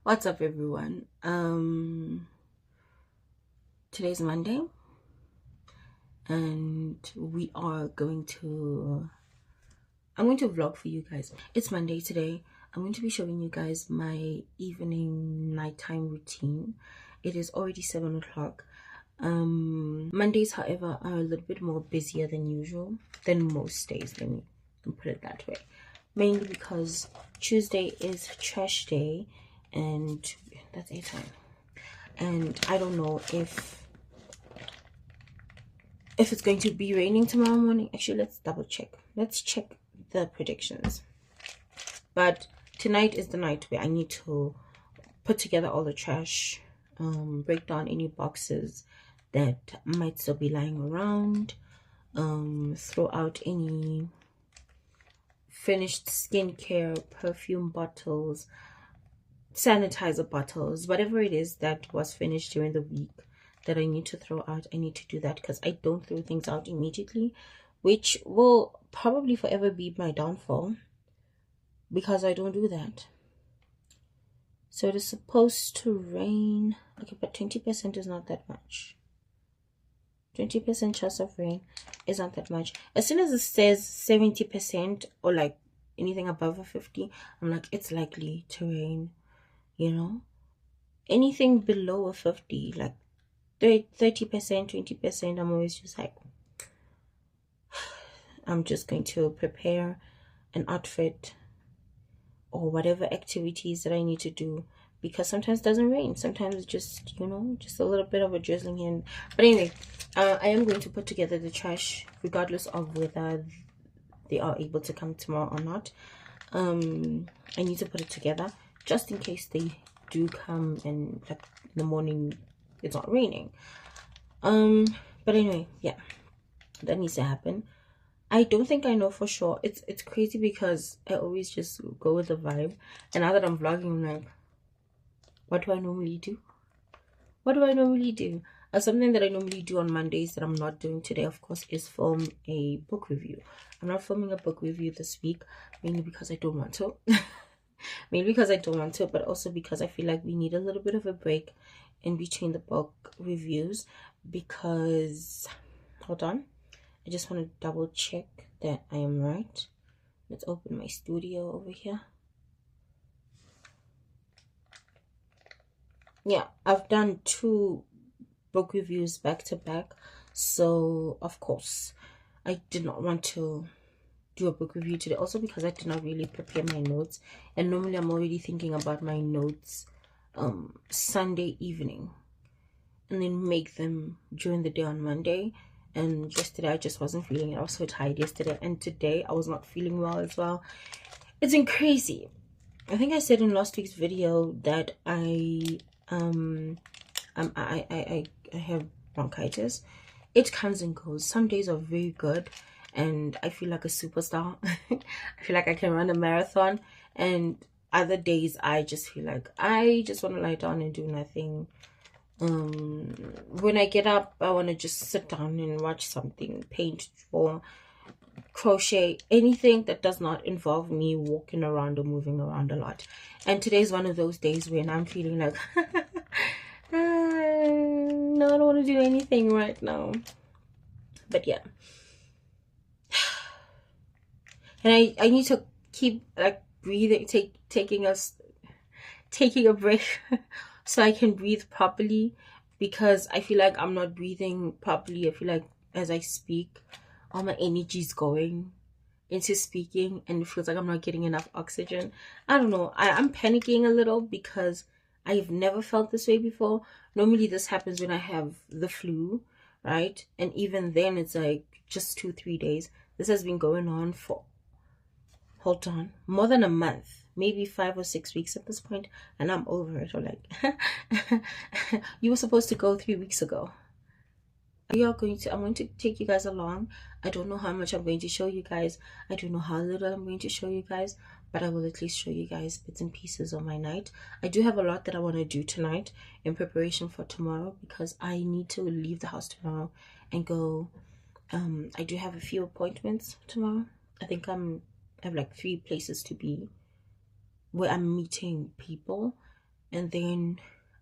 What's up, everyone? Today's Monday, and I'm going to vlog for you guys. It's Monday today. I'm going to be showing you guys my evening nighttime routine. It is already 7 o'clock. Mondays, however, are a little bit more busier than usual, than most days. Let me put it that way. Mainly because Tuesday is trash day, and that's a time. And I don't know if it's going to be raining tomorrow morning. Actually, let's double check. Let's check the predictions. But tonight is the night where I need to put together all the trash, break down any boxes that might still be lying around, throw out any finished skincare, perfume bottles, sanitizer bottles, whatever it is that was finished during the week that I need to throw out. I need to do that because I don't throw things out immediately, which will probably forever be my downfall because I don't do that. So it is supposed to rain. Okay, but 20% is not that much. 20% chance of rain is not that much. As soon as it says 70% or like anything above a 50, I'm like, it's likely to rain, you know? Anything below a 50, like 30%, 20%, I'm always just like, I'm just going to prepare an outfit or whatever activities that I need to do, because sometimes it doesn't rain. Sometimes it's just, just a little bit of a drizzling in. But anyway, I am going to put together the trash regardless of whether they are able to come tomorrow or not. I need to put it together just in case they do come and like in the morning it's not raining. But anyway, yeah, that needs to happen. I don't think I know for sure. It's crazy because I always just go with the vibe, and now that I'm vlogging, I'm like, what do I normally do? What do I normally do? Something that I normally do on Mondays that I'm not doing today, of course, is film a book review. I'm not filming a book review this week, mainly because I don't want to. Mainly because I don't want to, but also because I feel like we need a little bit of a break in between the book reviews. Because, hold on, I just want to double check that I am right. Let's open my studio over here. Yeah, I've done 2 book reviews back to back, so of course I did not want to do a book review today, also because I did not really prepare my notes, and normally I'm already thinking about my notes Sunday evening and then make them during the day on Monday. And yesterday I just wasn't feeling it. I was so tired yesterday, and today I was not feeling well as well. It's been crazy. I think I said in last week's video that I have bronchitis. It comes and goes. Some days are very good and I feel like a superstar. I feel like I can run a marathon, and other days I just feel like I just want to lie down and do nothing. When I get up, I want to just sit down and watch something, paint, draw, crochet, anything that does not involve me walking around or moving around a lot. And today's one of those days when I'm feeling like no, I don't want to do anything right now. But yeah, and I need to keep like breathing, taking a break so I can breathe properly, because I feel like I'm not breathing properly. I feel like as I speak, all my energy is going into speaking, and it feels like I'm not getting enough oxygen. I don't know. I'm panicking a little because I've never felt this way before. Normally this happens when I have the flu, right? And even then it's like just 2-3 days. This has been going on for, hold on, more than a month, maybe 5 or 6 weeks at this point, and I'm over it. Or like you were supposed to go 3 weeks ago. I'm going to take you guys along. I don't know how much I'm going to show you guys. I don't know how little I'm going to show you guys, but I will at least show you guys bits and pieces of my night. I do have a lot that I want to do tonight in preparation for tomorrow, because I need to leave the house tomorrow and go. I do have a few appointments tomorrow. I think I have like 3 places to be where I'm meeting people, and then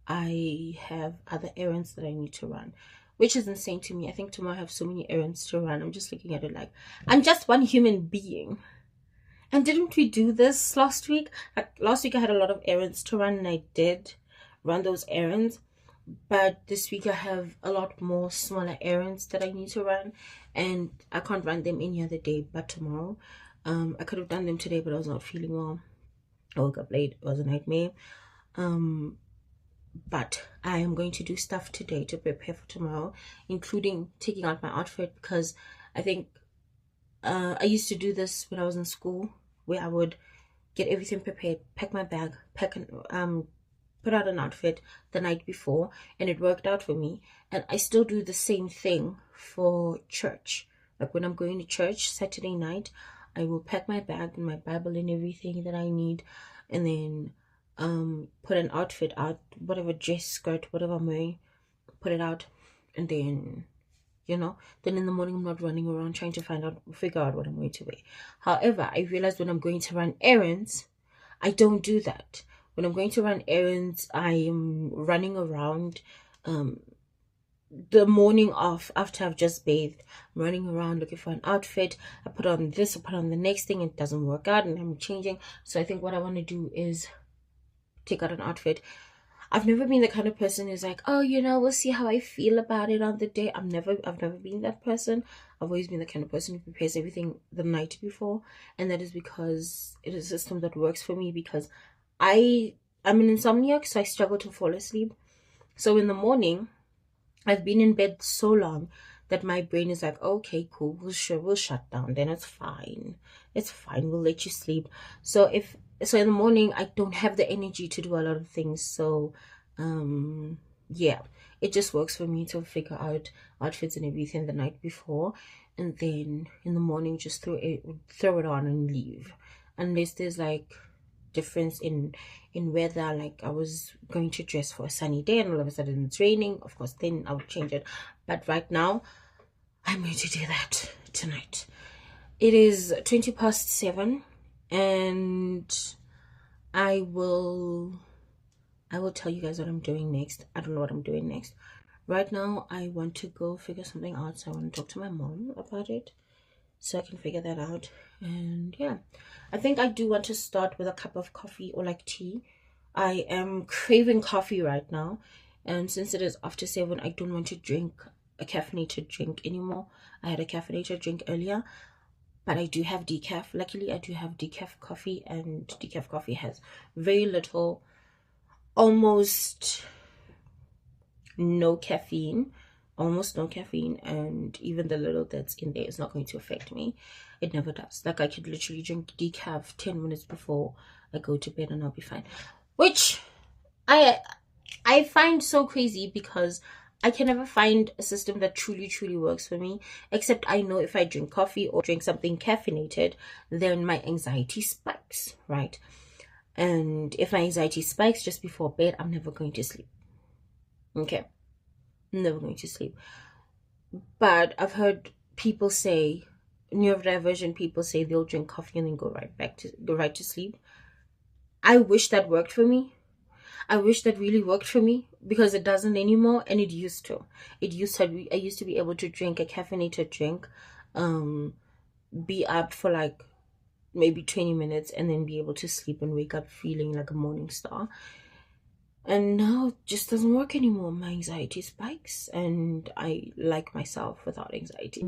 I have other errands that I need to run, which is insane to me. I think tomorrow I have so many errands to run. I'm just looking at it like I'm just one human being. And didn't we do this last week? Like, last week I had a lot of errands to run, and I did run those errands. But this week I have a lot more smaller errands that I need to run, and I can't run them any other day but tomorrow. I could have done them today, but I was not feeling well. I woke up late. It was a nightmare. But I am going to do stuff today to prepare for tomorrow, including taking out my outfit, because I think I used to do this when I was in school, where I would get everything prepared, pack my bag, put out an outfit the night before, and it worked out for me. And I still do the same thing for church. Like when I'm going to church Saturday night, I will pack my bag and my Bible and everything that I need, and then put an outfit out, whatever dress, skirt, whatever I'm wearing, put it out, and then then in the morning I'm not running around trying to figure out what I'm going to wear. However, I realized when I'm going to run errands, I don't do that. When I'm going to run errands, I am running around the morning off after I've just bathed. I'm running around looking for an outfit. I put on this, I put on the next thing, it doesn't work out, and I'm changing. So I think what I want to do is take out an outfit. I've never been the kind of person who's like, oh, we'll see how I feel about it on the day. I've never been that person. I've always been the kind of person who prepares everything the night before, and that is because it is a system that works for me, because I'm an insomniac, so I struggle to fall asleep. So in the morning, I've been in bed so long that my brain is like, okay, cool, we'll shut down, then it's fine, we'll let you sleep. So in the morning I don't have the energy to do a lot of things. So yeah, it just works for me to figure out outfits and everything the night before, and then in the morning just throw it on and leave, unless there's like difference in weather. Like I was going to dress for a sunny day and all of a sudden it's raining, of course then I would change it. But right now I'm going to do that tonight. It is 7:20, and I will tell you guys what I'm doing next. I don't know what I'm doing next. Right now I want to go figure something out, so I want to talk to my mom about it so I can figure that out. And yeah, I think I do want to start with a cup of coffee or like tea. I am craving coffee right now, and since it is after 7, I don't want to drink a caffeinated drink anymore. I had a caffeinated drink earlier, but I do have decaf. Luckily I do have decaf coffee, and decaf coffee has very little, almost no caffeine, and even the little that's in there is not going to affect me. It never does. Like I could literally drink decaf 10 minutes before I go to bed and I'll be fine, which I find so crazy, because I can never find a system that truly works for me, except I know if I drink coffee or drink something caffeinated, then my anxiety spikes, right? And if my anxiety spikes just before bed, I'm never going to sleep. Okay, never going to sleep. But I've heard people say, neurodivergent people say they'll drink coffee and then go right to sleep. I wish that worked for me. I wish that really worked for me, because it doesn't anymore, and it used to. I used to be able to drink a caffeinated drink, be up for like maybe 20 minutes and then be able to sleep and wake up feeling like a morning star. And now it just doesn't work anymore. My anxiety spikes, and I like myself without anxiety.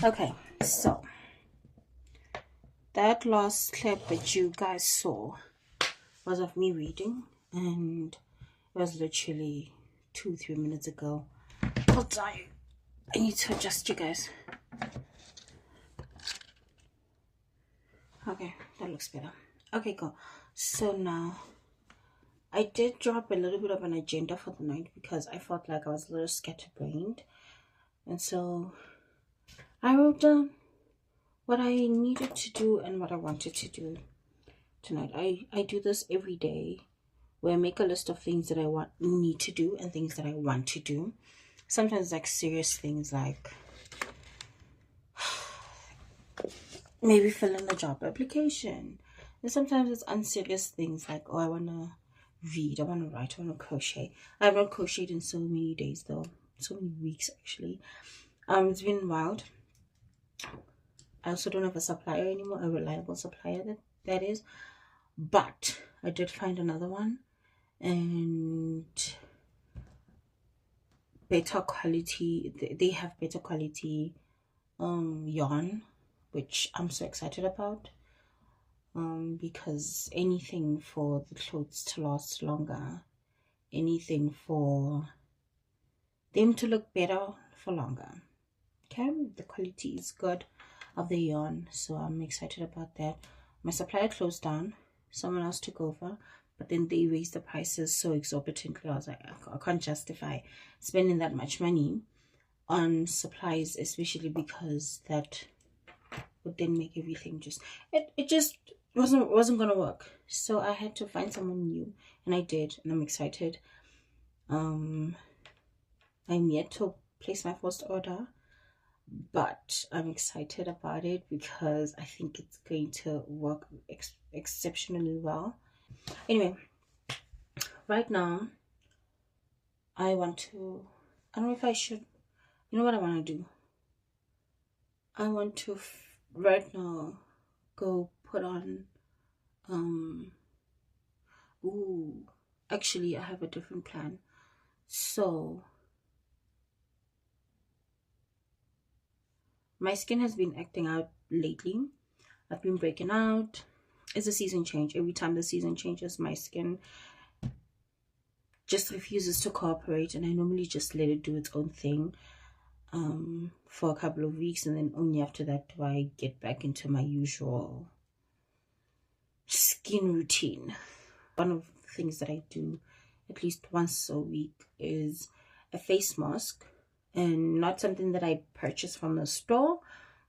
Okay, so that last clip that you guys saw was of me reading, and it was literally 2-3 minutes ago. Hold on, I need to adjust you guys. Okay, that looks better. Okay, cool. So now I did drop a little bit of an agenda for the night because I felt like I was a little scatterbrained, and so I wrote down what I needed to do and what I wanted to do tonight. I do this every day, where I make a list of things that I need to do and things that I want to do. Sometimes like serious things like maybe fill in a job application. And sometimes it's unserious things like, oh, I want to read, I want to write, I want to crochet. I have not crocheted in so many days though. So many weeks actually. It's been wild. I also don't have a supplier anymore, a reliable supplier that is. But I did find another one, and better quality. They have better quality yarn, which I'm so excited about. Because anything for the clothes to last longer, anything for them to look better for longer. Okay, the quality is good of the yarn, so I'm excited about that. My supplier closed down, someone else took over, but then they raised the prices so exorbitantly. I was like, I can't justify spending that much money on supplies, especially because that would then make everything just it just wasn't gonna work. So I had to find someone new, and I did, and I'm excited. I'm yet to place my first order, but I'm excited about it because I think it's going to work exceptionally well. Anyway, right now I don't know if I should, you know what I want to do? I want to right now go put on actually I have a different plan. So my skin has been acting out lately. I've been breaking out. It's a season change. Every time the season changes, my skin just refuses to cooperate, and I normally just let it do its own thing for a couple of weeks, and then only after that do I get back into my usual skin routine. One of the things that I do at least once a week is a face mask, and not something that I purchase from the store,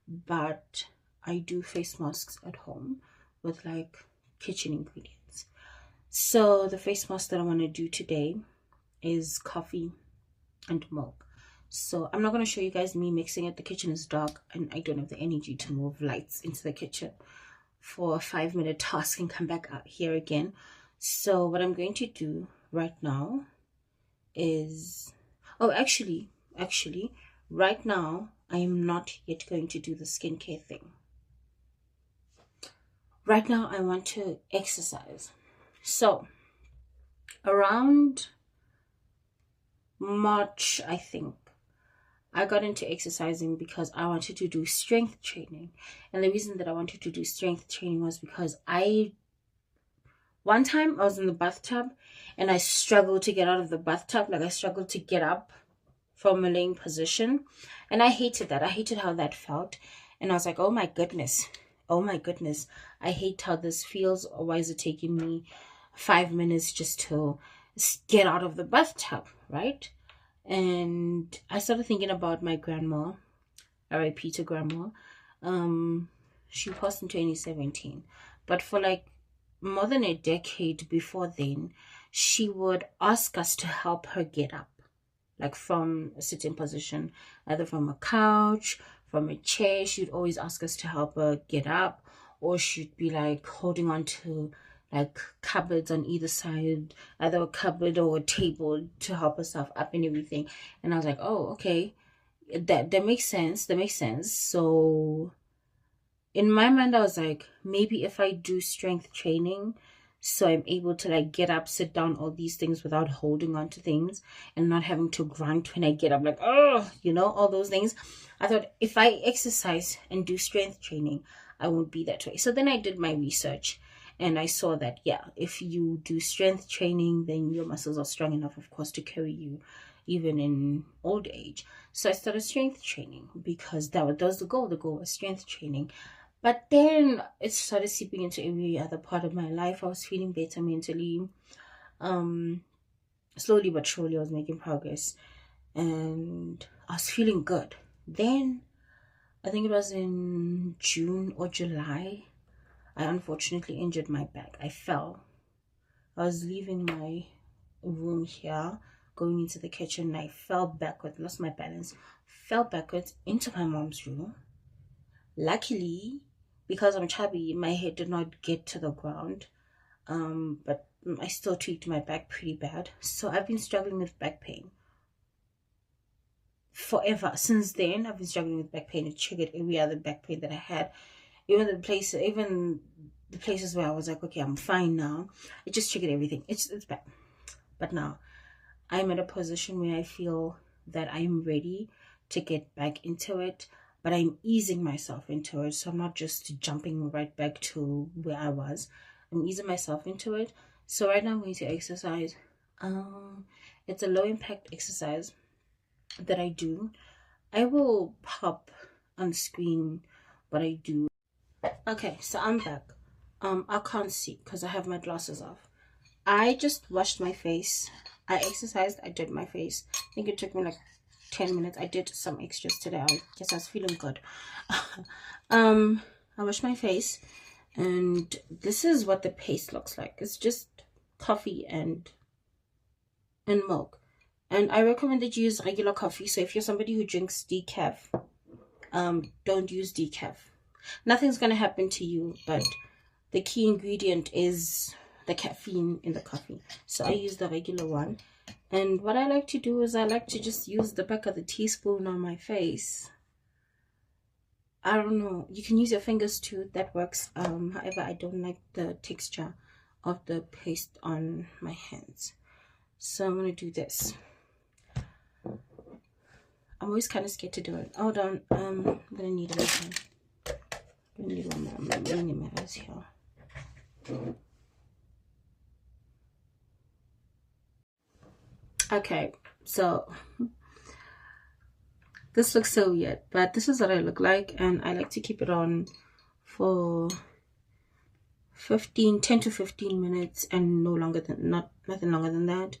but I do face masks at home with like kitchen ingredients. So the face mask that I want to do today is coffee and milk. So I'm not going to show you guys me mixing it. The kitchen is dark and I don't have the energy to move lights into the kitchen for a 5-minute task and come back out here again. So what I'm going to do right now is, actually, right now I am not yet going to do the skincare thing. Right now I want to exercise. So around March, I think, I got into exercising because I wanted to do strength training. And the reason that I wanted to do strength training was because one time I was in the bathtub and I struggled to get out of the bathtub. Like I struggled to get up from a laying position. And I hated that. I hated how that felt. And I was like, oh my goodness, I hate how this feels. Why is it taking me 5 minutes just to get out of the bathtub, right? And I started thinking about my grandma, R.I.P. to grandma. She passed in 2017, but for like more than a decade before then, she would ask us to help her get up, like from a sitting position, either from a couch, from a chair. She'd always ask us to help her get up, or she'd be like holding on to like cupboards on either side, either a cupboard or a table to help herself up and everything. And I was like, oh, okay, that makes sense. So in my mind, I was like, maybe if I do strength training, So I'm able to like get up, sit down, all these things without holding on to things and not having to grunt when I get up, like, oh, all those things. I thought if I exercise and do strength training, I won't be that way. So then I did my research and I saw that, yeah, if you do strength training, then your muscles are strong enough, of course, to carry you even in old age. So I started strength training because that was the goal. The goal was strength training. But then it started seeping into every other part of my life. I was feeling better mentally. Slowly but surely, I was making progress. And I was feeling good. Then, I think it was in June or July, I unfortunately injured my back. I fell. I was leaving my room here, going into the kitchen, and I fell backwards, lost my balance, fell backwards into my mom's room. Luckily, because I'm chubby, my head did not get to the ground. But I still tweaked my back pretty bad. So I've been struggling with back pain forever. Since then, I've been struggling with back pain. It triggered every other back pain that I had. Even the places where I was like, okay, I'm fine now. It just triggered everything. It's bad. But now I'm at a position where I feel that I'm ready to get back into it, but I'm easing myself into it. So I'm not just jumping right back to where I was. I'm easing myself into it. So right now I'm going to exercise. It's a low impact exercise that I do. I will pop on screen what I do. Okay, so I'm back. I can't see because I have my glasses off. I just washed my face. I exercised. I did my face. I think it took me like 10 minutes. I did some extras today. I guess I was feeling good. I washed my face, and this is what the paste looks like. It's just coffee and milk. And I recommend that you use regular coffee. So if you're somebody who drinks decaf, don't use decaf. Nothing's gonna happen to you, but the key ingredient is the caffeine in the coffee. So I use the regular one. And what I like to do is I like to just use the back of the teaspoon on my face. I don't know, you can use your fingers too, that works. However, I don't like the texture of the paste on my hands. So I'm gonna do this. I'm always kind of scared to do it. Hold on, I'm gonna need a little. I'm gonna need one more. My mini mirrors here. Okay, so this looks so weird, but this is what I look like, and I like to keep it on for 10 to 15 minutes and nothing longer than that.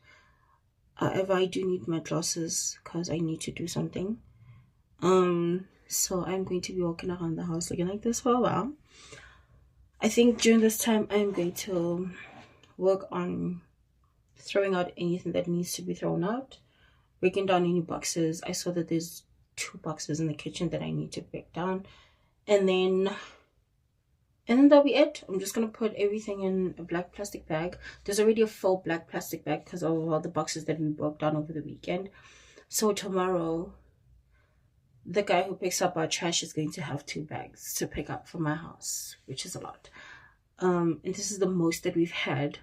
However, I do need my glasses because I need to do something. So I'm going to be walking around the house looking like this for a while. I think during this time I'm going to work on throwing out anything that needs to be thrown out, breaking down any boxes. I saw that there's 2 boxes in the kitchen that I need to break down, and then that'll be it. I'm just gonna put everything in a black plastic bag. There's already a full black plastic bag because of all the boxes that we broke down over the weekend. So tomorrow, the guy who picks up our trash is going to have 2 bags to pick up from my house, which is a lot. And this is the most that we've had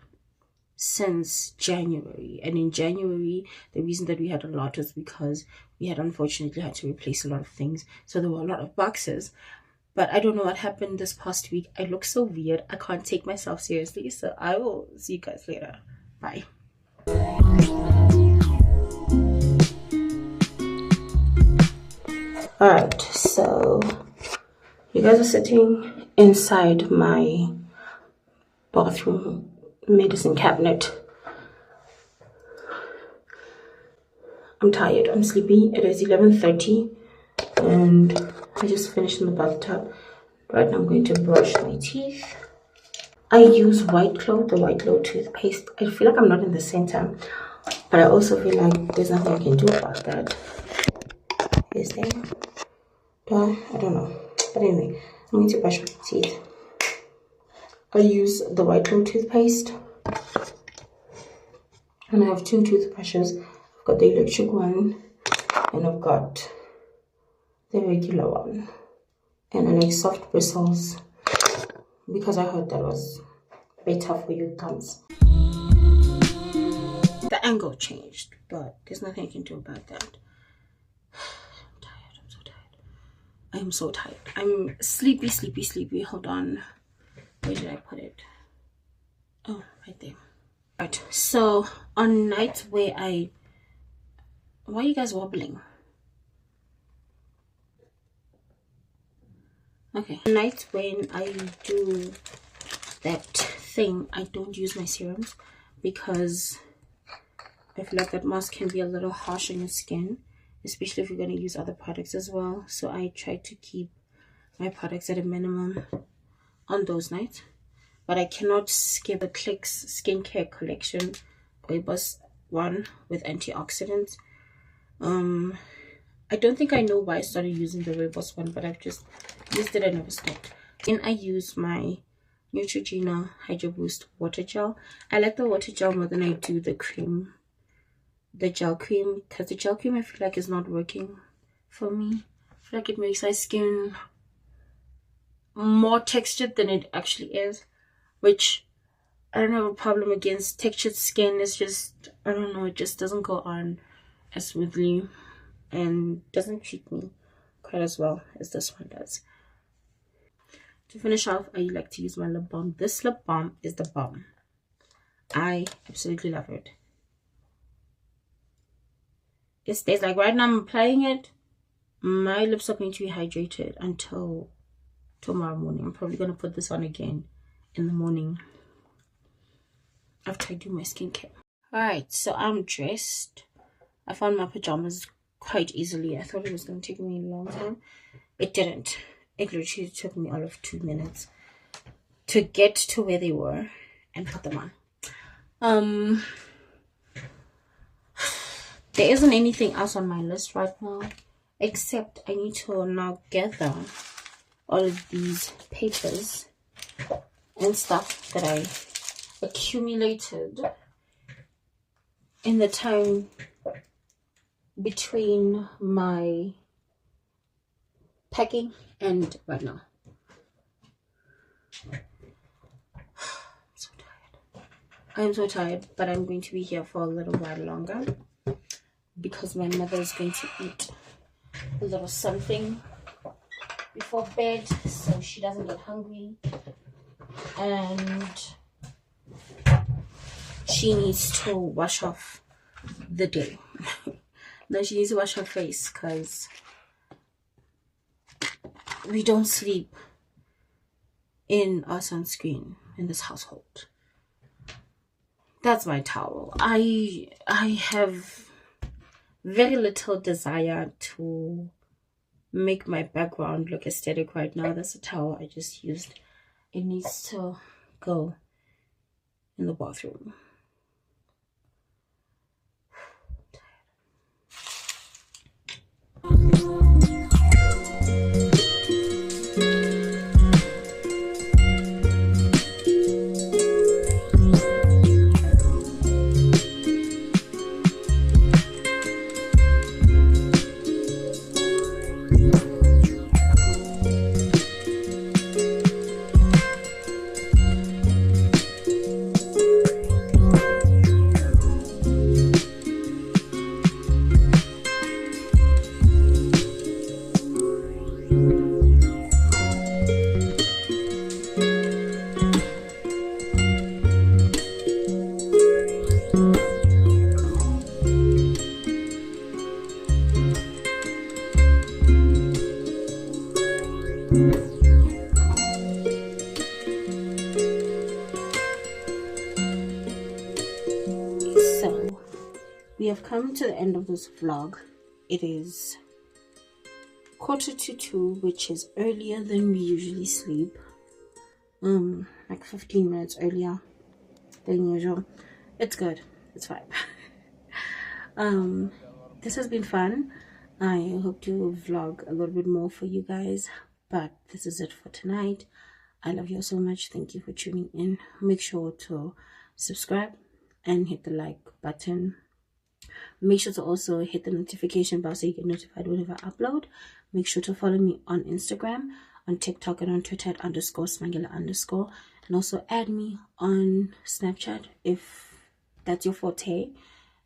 since January. And in January, the reason that we had a lot was because we had unfortunately had to replace a lot of things. So there were a lot of boxes. But I don't know what happened this past week. I look so weird. I can't take myself seriously. So I will see you guys later. Bye. Alright, so you guys are sitting inside my bathroom medicine cabinet. I'm tired. I'm sleepy. It is 11:30 and I just finished in the bathtub. Right now I'm going to brush my teeth. I use the White Claw toothpaste. I feel like I'm not in the center, but I also feel like there's nothing I can do about that. Is there? I don't know. But anyway, I'm going to brush my teeth. I use the White Claw toothpaste. And I have 2 toothbrushes. I've got the electric one and I've got the regular one. And I like soft bristles because I heard that was better for your gums. The angle changed, but there's nothing I can do about that. I'm tired. I'm so tired. I'm so tired. I'm sleepy. Hold on. Where did I put it? Oh, right there. Right. So on nights where why are you guys wobbling? Okay. Nights when I do that thing, I don't use my serums because I feel like that mask can be a little harsh on your skin, especially if you're going to use other products as well. So I try to keep my products at a minimum on those nights. But I cannot skip the Clicks skincare collection, Rooibos one with antioxidants. I don't think I know why I started using the Rooibos one, but I've just used it and never stopped. Then I use my Neutrogena Hydro Boost water gel. I like the water gel more than I do the cream, the gel cream, because the gel cream I feel like is not working for me. I feel like it makes my skin more textured than it actually is, which I don't have a problem against textured skin. It's just, I don't know, it just doesn't go on as smoothly and doesn't treat me quite as well as this one does. To finish off, I like to use my lip balm. This lip balm is the bomb. I absolutely love it. It stays like right now I'm applying it, my lips are going to be hydrated until tomorrow morning. I'm probably going to put this on again in the morning after I do my skincare. Alright, so I'm dressed. I found my pajamas quite easily. I thought it was going to take me a long time. It didn't. It literally took me all of 2 minutes to get to where they were and put them on. There isn't anything else on my list right now, except I need to now gather all of these papers and stuff that I accumulated in the time between my packing and right now. I'm so tired, but I'm going to be here for a little while longer because my mother is going to eat a little something before bed so she doesn't get hungry, and she needs to wash off the day. No, she needs to wash her face because we don't sleep in our sunscreen in this household. That's my towel. I have very little desire to make my background look aesthetic right now. That's a towel I just used. It needs to go in the bathroom. So we have come to the end of this vlog. It is 1:45, which is earlier than we usually sleep. Like 15 minutes earlier than usual. It's good. It's fine. This has been fun. I hope to vlog a little bit more for you guys, but this is it for tonight. I love you all so much. Thank you for tuning in. Make sure to subscribe and hit the like button. Make sure to also hit the notification bell so you get notified whenever I upload. Make sure to follow me on Instagram, on TikTok, and on Twitter at _Smangela_. And also add me on Snapchat if that's your forte.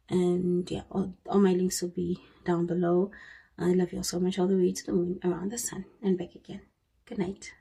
And yeah, all my links will be down below. I love you all so much, all the way to the moon, around the sun, and back again. Good night.